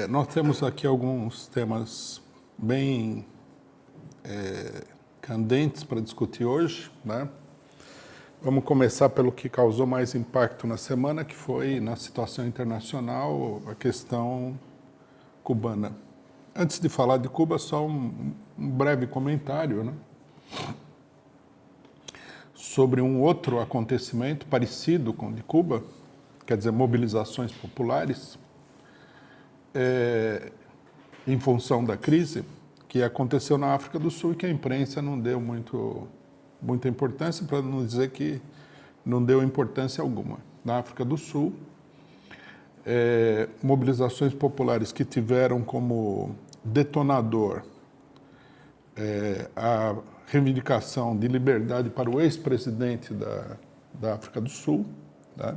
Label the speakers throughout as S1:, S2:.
S1: Nós temos aqui alguns temas bem candentes para discutir hoje, né? Vamos começar pelo que causou mais impacto na semana, que foi, na situação internacional, a questão cubana. Antes de falar de Cuba, só um breve comentário, né, sobre um outro acontecimento parecido com o de Cuba, quer dizer, mobilizações populares, em função da crise, que aconteceu na África do Sul e que a imprensa não deu muita importância, para não dizer que não deu importância alguma. Na África do Sul, mobilizações populares que tiveram como detonador a reivindicação de liberdade para o ex-presidente da África do Sul, tá?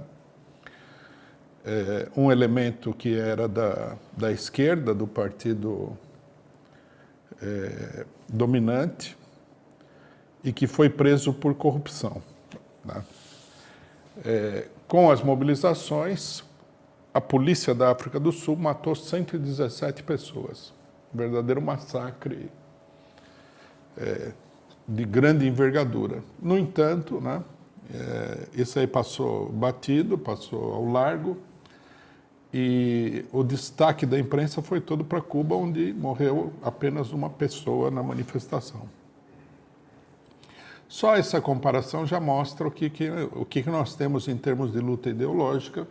S1: Um elemento que era da esquerda, do partido dominante, e que foi preso por corrupção, né? Com as mobilizações, a polícia da África do Sul matou 117 pessoas. Um verdadeiro massacre de grande envergadura. No entanto, né, isso aí passou batido, passou ao largo, e o destaque da imprensa foi todo para Cuba, onde morreu apenas uma pessoa na manifestação. Só essa comparação já mostra o que nós temos em termos de luta ideológica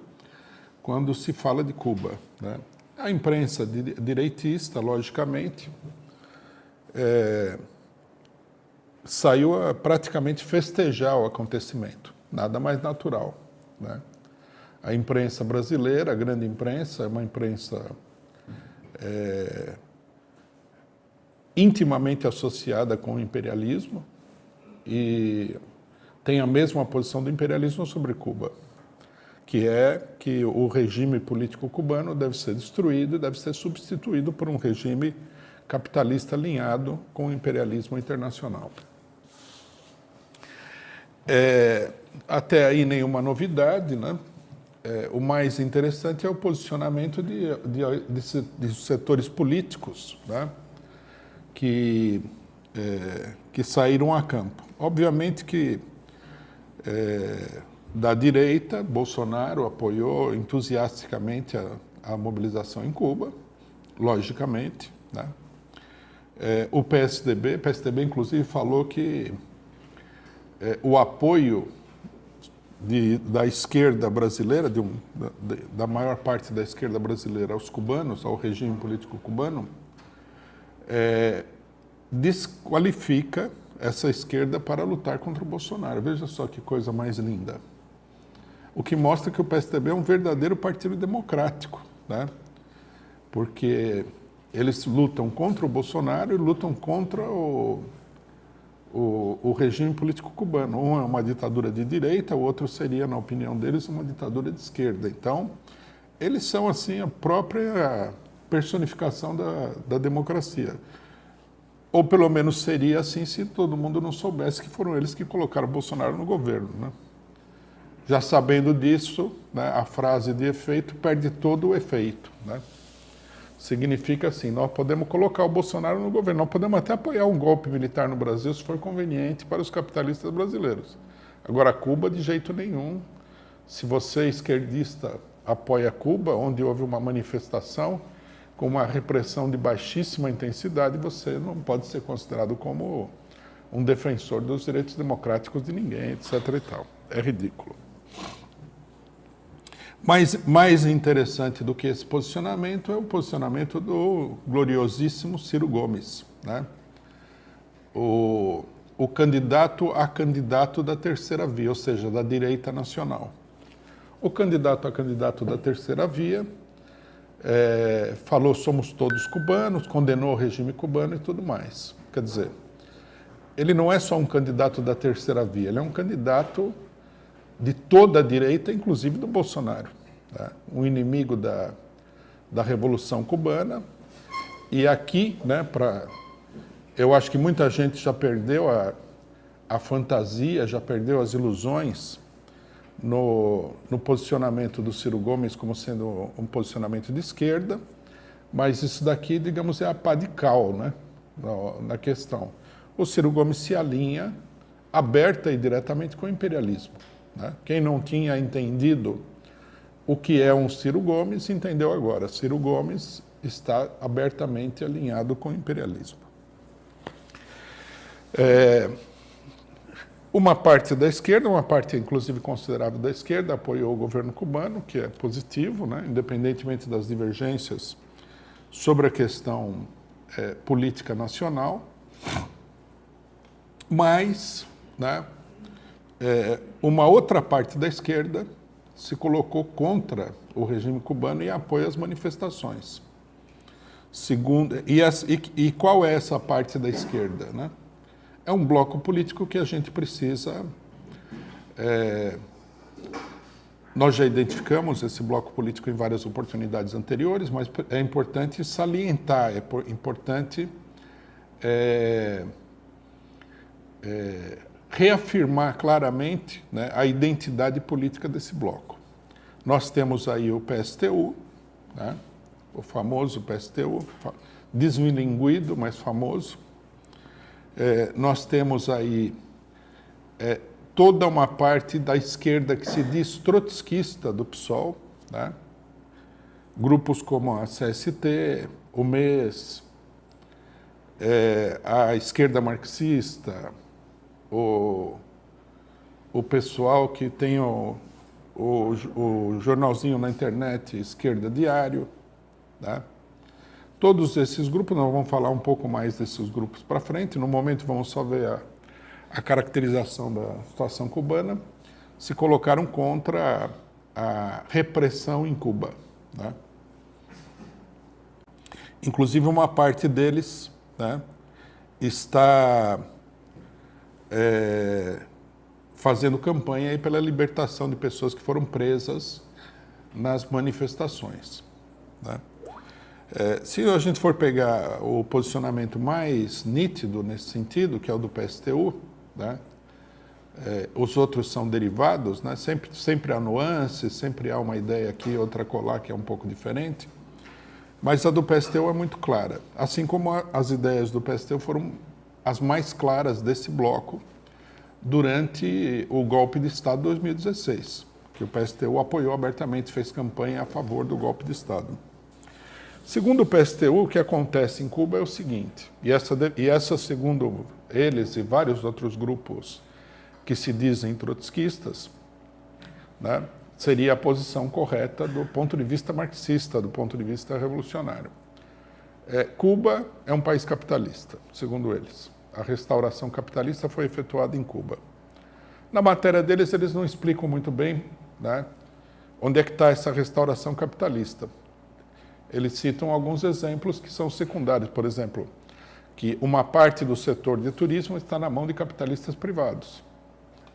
S1: quando se fala de Cuba, né? A imprensa direitista, logicamente, saiu a praticamente festejar o acontecimento, nada mais natural, né? A imprensa brasileira, a grande imprensa, é uma imprensa intimamente associada com o imperialismo e tem a mesma posição do imperialismo sobre Cuba, que é que o regime político cubano deve ser destruído e deve ser substituído por um regime capitalista alinhado com o imperialismo internacional. Até aí nenhuma novidade, né? O mais interessante é o posicionamento de setores políticos, né, que saíram a campo. Obviamente que da direita, Bolsonaro apoiou entusiasticamente a mobilização em Cuba, logicamente, né? O PSDB inclusive falou que o apoio da esquerda brasileira, da maior parte da esquerda brasileira aos cubanos, ao regime político cubano, desqualifica essa esquerda para lutar contra o Bolsonaro. Veja só que coisa mais linda. O que mostra que o PSDB é um verdadeiro partido democrático, né? Porque eles lutam contra o Bolsonaro e lutam contra o regime político cubano. Um é uma ditadura de direita, o outro seria, na opinião deles, uma ditadura de esquerda. Então, eles são, assim, a própria personificação da democracia. Ou, pelo menos, seria assim se todo mundo não soubesse que foram eles que colocaram o Bolsonaro no governo, né? Já sabendo disso, né, a frase de efeito perde todo o efeito, né? Significa assim, nós podemos colocar o Bolsonaro no governo, nós podemos até apoiar um golpe militar no Brasil se for conveniente para os capitalistas brasileiros. Agora, Cuba, de jeito nenhum. Se você, esquerdista, apoia Cuba, onde houve uma manifestação com uma repressão de baixíssima intensidade, você não pode ser considerado como um defensor dos direitos democráticos de ninguém, etc. e tal. É ridículo. Mas mais interessante do que esse posicionamento é o posicionamento do gloriosíssimo Ciro Gomes, né? O candidato a candidato da terceira via, ou seja, da direita nacional. O candidato a candidato da terceira via falou somos todos cubanos, condenou o regime cubano e tudo mais. Quer dizer, ele não é só um candidato da terceira via, ele é um candidato de toda a direita, inclusive do Bolsonaro, tá? Um inimigo da Revolução Cubana. E aqui, né, eu acho que muita gente já perdeu a fantasia, já perdeu as ilusões no posicionamento do Ciro Gomes como sendo um posicionamento de esquerda. Mas isso daqui, digamos, é a pá de cal, né, na questão. O Ciro Gomes se alinha aberta e diretamente com o imperialismo, né? Quem não tinha entendido o que é um Ciro Gomes, entendeu agora. Ciro Gomes está abertamente alinhado com o imperialismo. Uma parte da esquerda, uma parte inclusive considerável da esquerda, apoiou o governo cubano, que é positivo, né? Independentemente das divergências sobre a questão política nacional. Mas, né, uma outra parte da esquerda se colocou contra o regime cubano e apoia as manifestações. E qual é essa parte da esquerda, né? É um bloco político que a gente precisa... nós já identificamos esse bloco político em várias oportunidades anteriores, mas é importante salientar, é importante reafirmar claramente, né, a identidade política desse bloco. Nós temos aí o PSTU, né, o famoso PSTU, desmilinguido, mas famoso. Nós temos aí toda uma parte da esquerda que se diz trotskista do PSOL, né? Grupos como a CST, o MES, a esquerda marxista, o pessoal que tem o jornalzinho na internet Esquerda Diário, né? Todos esses grupos, nós vamos falar um pouco mais desses grupos para frente, no momento vamos só ver a caracterização da situação cubana, se colocaram contra a repressão em Cuba, né? Inclusive uma parte deles, né, está fazendo campanha aí pela libertação de pessoas que foram presas nas manifestações, né? Se a gente for pegar o posicionamento mais nítido nesse sentido, que é o do PSTU, né, os outros são derivados, né, sempre há nuances, sempre há uma ideia aqui, outra colar que é um pouco diferente, mas a do PSTU é muito clara, assim como as ideias do PSTU foram as mais claras desse bloco durante o golpe de Estado de 2016, que o PSTU apoiou abertamente, fez campanha a favor do golpe de Estado. Segundo o PSTU, o que acontece em Cuba é o seguinte, e essa segundo eles e vários outros grupos que se dizem trotskistas, né, seria a posição correta do ponto de vista marxista, do ponto de vista revolucionário. Cuba é um país capitalista, segundo eles. A restauração capitalista foi efetuada em Cuba. Na matéria deles, eles não explicam muito bem, né, onde é que está essa restauração capitalista. Eles citam alguns exemplos que são secundários, por exemplo, que uma parte do setor de turismo está na mão de capitalistas privados.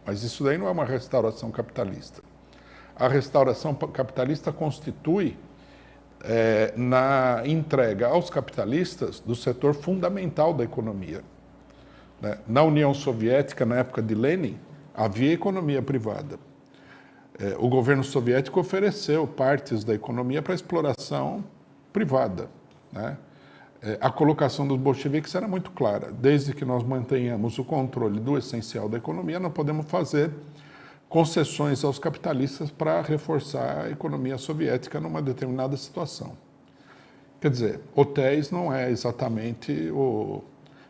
S1: Mas isso daí não é uma restauração capitalista. A restauração capitalista constitui na entrega aos capitalistas do setor fundamental da economia, né? Na União Soviética, na época de Lenin, havia economia privada. O governo soviético ofereceu partes da economia para exploração privada, né? A colocação dos bolcheviques era muito clara. Desde que nós mantenhamos o controle do essencial da economia, não podemos fazer concessões aos capitalistas para reforçar a economia soviética numa determinada situação. Quer dizer, hotéis não é exatamente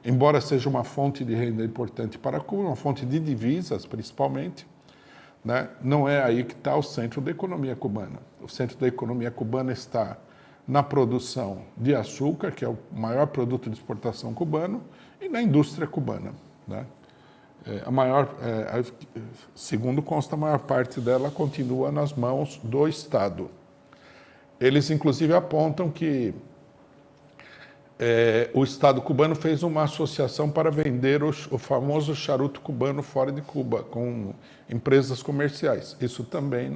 S1: embora seja uma fonte de renda importante para Cuba, uma fonte de divisas principalmente, né? Não é aí que está o centro da economia cubana. O centro da economia cubana está na produção de açúcar, que é o maior produto de exportação cubano, e na indústria cubana, né? Segundo consta, a maior parte dela continua nas mãos do Estado. Eles, inclusive, apontam que o Estado cubano fez uma associação para vender o famoso charuto cubano fora de Cuba, com empresas comerciais. Isso também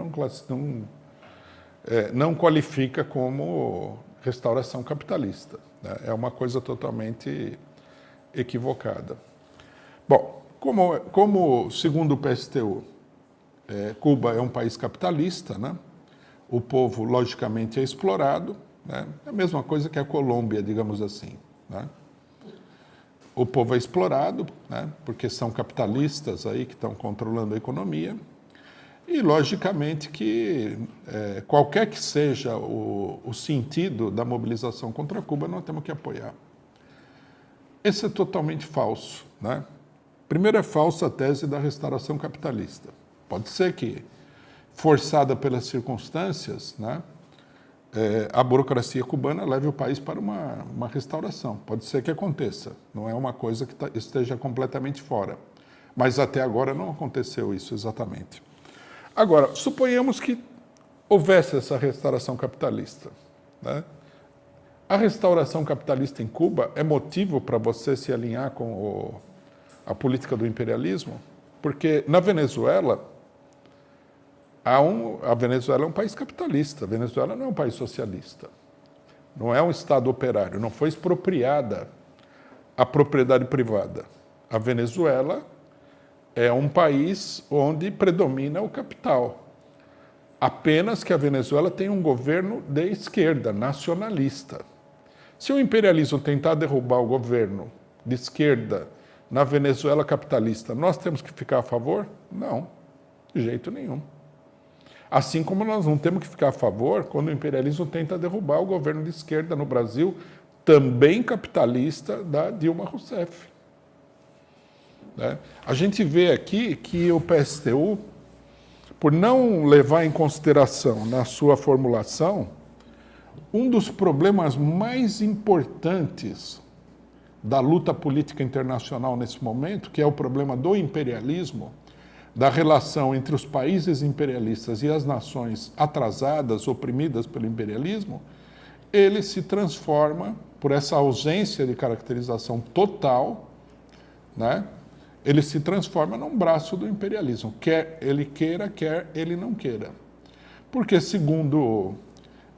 S1: não qualifica como restauração capitalista, né? É uma coisa totalmente equivocada. Bom, como segundo o PSTU, Cuba é um país capitalista, né? O povo, logicamente, é explorado, né? É a mesma coisa que a Colômbia, digamos assim, né? O povo é explorado, né? Porque são capitalistas aí que estão controlando a economia. E, logicamente, que qualquer que seja o sentido da mobilização contra Cuba, nós temos que apoiar. Esse é totalmente falso, né? Primeiro, é falsa a tese da restauração capitalista. Pode ser que, forçada pelas circunstâncias, né, a burocracia cubana leve o país para uma restauração. Pode ser que aconteça. Não é uma coisa que esteja completamente fora. Mas até agora não aconteceu isso exatamente. Agora, suponhamos que houvesse essa restauração capitalista, né? A restauração capitalista em Cuba é motivo para você se alinhar com a política do imperialismo? Porque na Venezuela, a Venezuela é um país capitalista, a Venezuela não é um país socialista, não é um Estado operário, não foi expropriada a propriedade privada. A Venezuela é um país onde predomina o capital. Apenas que a Venezuela tem um governo de esquerda, nacionalista. Se o imperialismo tentar derrubar o governo de esquerda na Venezuela capitalista, nós temos que ficar a favor? Não, de jeito nenhum. Assim como nós não temos que ficar a favor quando o imperialismo tenta derrubar o governo de esquerda no Brasil, também capitalista, da Dilma Rousseff. Né? A gente vê aqui que o PSTU, por não levar em consideração na sua formulação, um dos problemas mais importantes da luta política internacional nesse momento, que é o problema do imperialismo, da relação entre os países imperialistas e as nações atrasadas, oprimidas pelo imperialismo, ele se transforma, por essa ausência de caracterização total, né? Ele se transforma num braço do imperialismo, quer ele queira, quer ele não queira. Porque, segundo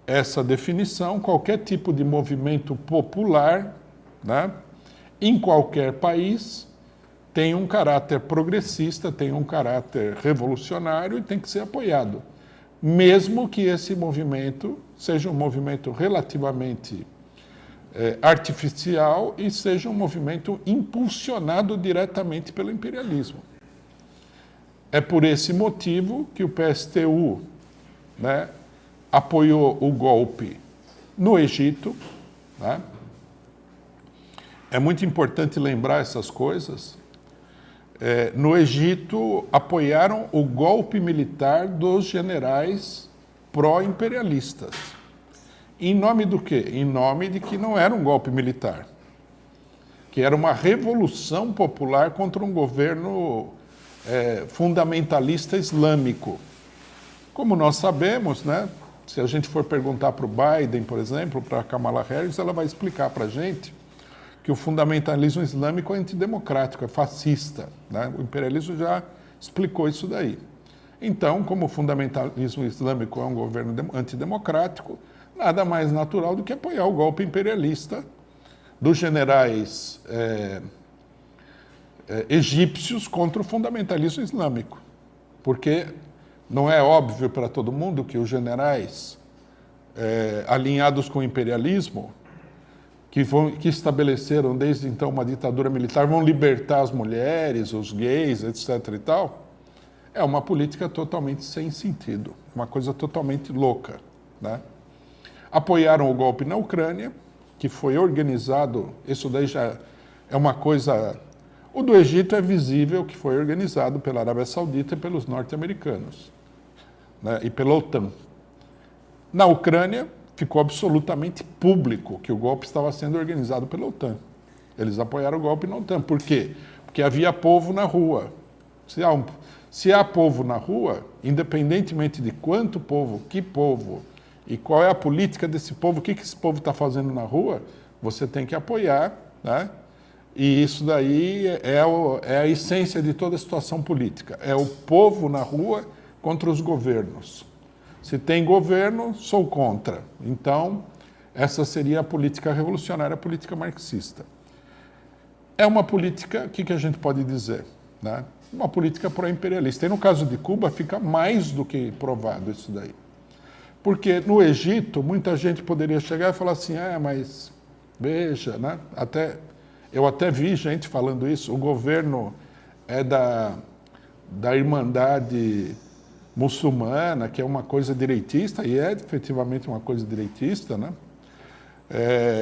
S1: essa definição, qualquer tipo de movimento popular, né, em qualquer país, tem um caráter progressista, tem um caráter revolucionário e tem que ser apoiado, mesmo que esse movimento seja um movimento relativamente artificial e seja um movimento impulsionado diretamente pelo imperialismo. É por esse motivo que o PSTU, né, apoiou o golpe no Egito, né? É muito importante lembrar essas coisas. No Egito, apoiaram o golpe militar dos generais pró-imperialistas. Em nome do quê? Em nome de que não era um golpe militar, que era uma revolução popular contra um governo fundamentalista islâmico. Como nós sabemos, né, se a gente for perguntar para o Biden, por exemplo, para a Kamala Harris, ela vai explicar para a gente que o fundamentalismo islâmico é antidemocrático, é fascista, né? O imperialismo já explicou isso daí. Então, como o fundamentalismo islâmico é um governo antidemocrático, nada mais natural do que apoiar o golpe imperialista dos generais egípcios contra o fundamentalismo islâmico. Porque não é óbvio para todo mundo que os generais alinhados com o imperialismo, que estabeleceram desde então uma ditadura militar, vão libertar as mulheres, os gays, etc. e tal, é uma política totalmente sem sentido, uma coisa totalmente louca, né? Apoiaram o golpe na Ucrânia, que foi organizado, isso daí já é uma coisa... O do Egito é visível que foi organizado pela Arábia Saudita e pelos norte-americanos, né, e pela OTAN. Na Ucrânia, ficou absolutamente público que o golpe estava sendo organizado pela OTAN. Eles apoiaram o golpe na OTAN. Por quê? Porque havia povo na rua. Se há povo na rua, independentemente de quanto povo, que povo, e qual é a política desse povo, o que esse povo está fazendo na rua, você tem que apoiar, né? E isso daí é a essência de toda a situação política. É o povo na rua contra os governos. Se tem governo, sou contra. Então, essa seria a política revolucionária, a política marxista. É uma política, o que a gente pode dizer, né? Uma política pró-imperialista. E no caso de Cuba, fica mais do que provado isso daí. Porque no Egito, muita gente poderia chegar e falar assim, mas veja, né? Eu até vi gente falando isso, o governo é da Irmandade Muçulmana, que é uma coisa direitista, e é efetivamente uma coisa direitista, né?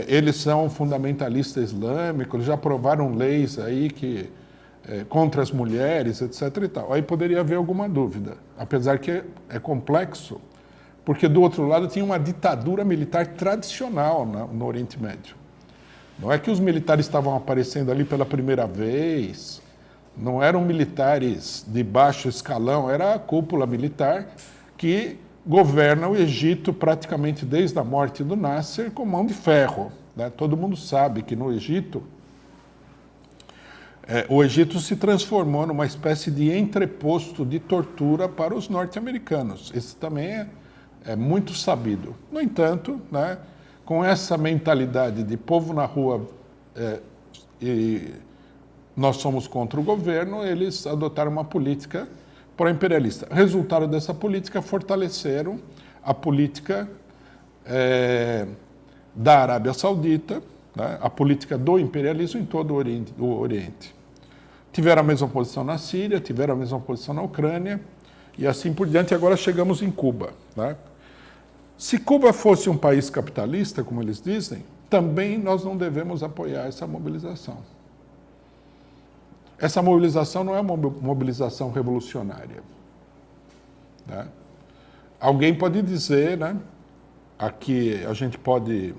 S1: Eles são fundamentalistas islâmicos, já aprovaram leis aí contra as mulheres, etc. e tal. Aí poderia haver alguma dúvida, apesar que é complexo, porque do outro lado tinha uma ditadura militar tradicional no Oriente Médio. Não é que os militares estavam aparecendo ali pela primeira vez, não eram militares de baixo escalão, era a cúpula militar que governa o Egito praticamente desde a morte do Nasser com mão de ferro, né? Todo mundo sabe que no Egito, o Egito se transformou numa espécie de entreposto de tortura para os norte-americanos. Esse também é muito sabido. No entanto, né, com essa mentalidade de povo na rua e nós somos contra o governo, eles adotaram uma política pró-imperialista. Resultado dessa política, fortaleceram a política da Arábia Saudita, né, a política do imperialismo em todo o Oriente. Tiveram a mesma posição na Síria, tiveram a mesma posição na Ucrânia, e assim por diante. Agora chegamos em Cuba, né? Se Cuba fosse um país capitalista, como eles dizem, também nós não devemos apoiar essa mobilização. Essa mobilização não é uma mobilização revolucionária, né? Alguém pode dizer, né, aqui a gente pode,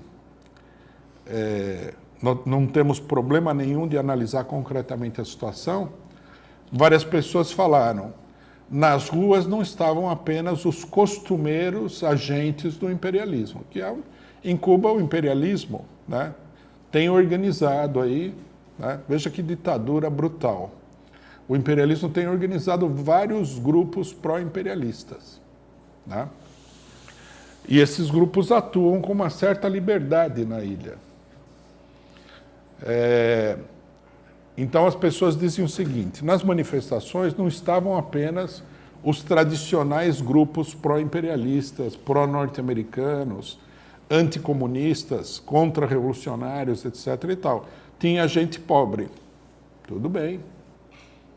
S1: não temos problema nenhum de analisar concretamente a situação. Várias pessoas falaram, nas ruas não estavam apenas os costumeiros agentes do imperialismo, que em Cuba o imperialismo, né, tem organizado aí, né, veja que ditadura brutal. O imperialismo tem organizado vários grupos pró-imperialistas, né? E esses grupos atuam com uma certa liberdade na ilha. Então as pessoas dizem o seguinte, nas manifestações não estavam apenas os tradicionais grupos pró-imperialistas, pró-norte-americanos, anticomunistas, contra-revolucionários, etc. e tal. Tinha gente pobre. Tudo bem.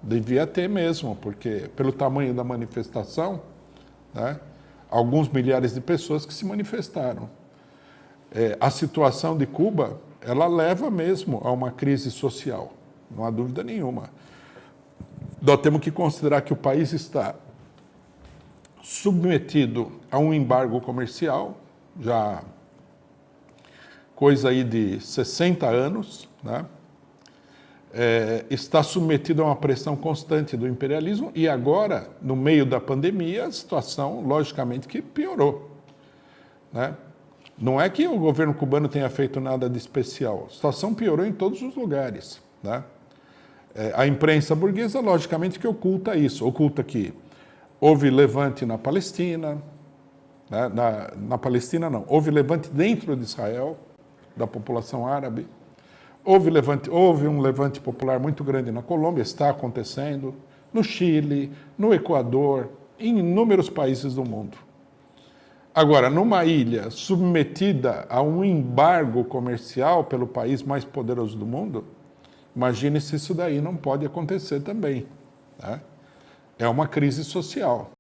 S1: Devia ter mesmo, porque pelo tamanho da manifestação, né, alguns milhares de pessoas que se manifestaram. A situação de Cuba, ela leva mesmo a uma crise social, não há dúvida nenhuma. Nós temos que considerar que o país está submetido a um embargo comercial, já coisa aí de 60 anos, né? Está submetido a uma pressão constante do imperialismo e agora, no meio da pandemia, a situação, logicamente, que piorou, né? Não é que o governo cubano tenha feito nada de especial, a situação piorou em todos os lugares, né? A imprensa burguesa, logicamente, que oculta isso, oculta que houve levante na Palestina, né? Na Palestina não, houve levante dentro de Israel, da população árabe, houve um levante popular muito grande na Colômbia, está acontecendo, no Chile, no Equador, em inúmeros países do mundo. Agora, numa ilha submetida a um embargo comercial pelo país mais poderoso do mundo, imagine se isso daí não pode acontecer também, né? É uma crise social.